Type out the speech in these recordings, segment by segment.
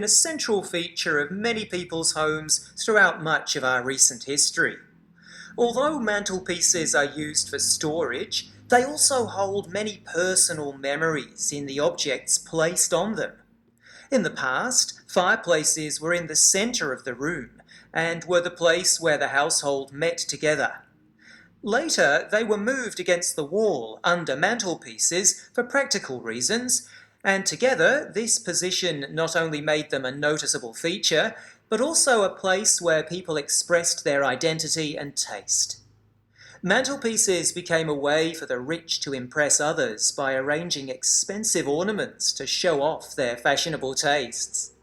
a central feature of many people's homes throughout much of our recent history. Although mantelpieces are used for storage, they also hold many personal memories in the objects placed on them. In the past, fireplaces were in the centre of the room and were the place where the household met together. Later, they were moved against the wall under mantelpieces for practical reasons, and together this position not only made them a noticeable feature, but also a place where people expressed their identity and taste. Mantelpieces became a way for the rich to impress others by arranging expensive ornaments to show off their fashionable tastes.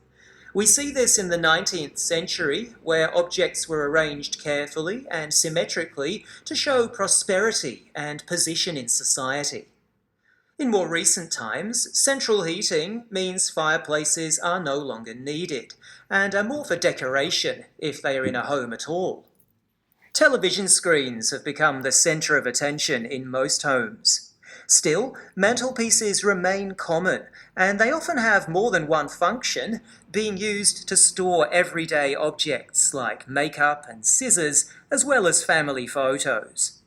We see this in the 19th century, where objects were arranged carefully and symmetrically to show prosperity and position in society. In more recent times, central heating means fireplaces are no longer needed and are more for decoration if they are in a home at all. Television screens have become the centre of attention in most homes. Still, mantelpieces remain common, and they often have more than one function, being used to store everyday objects like makeup and scissors, as well as family photos.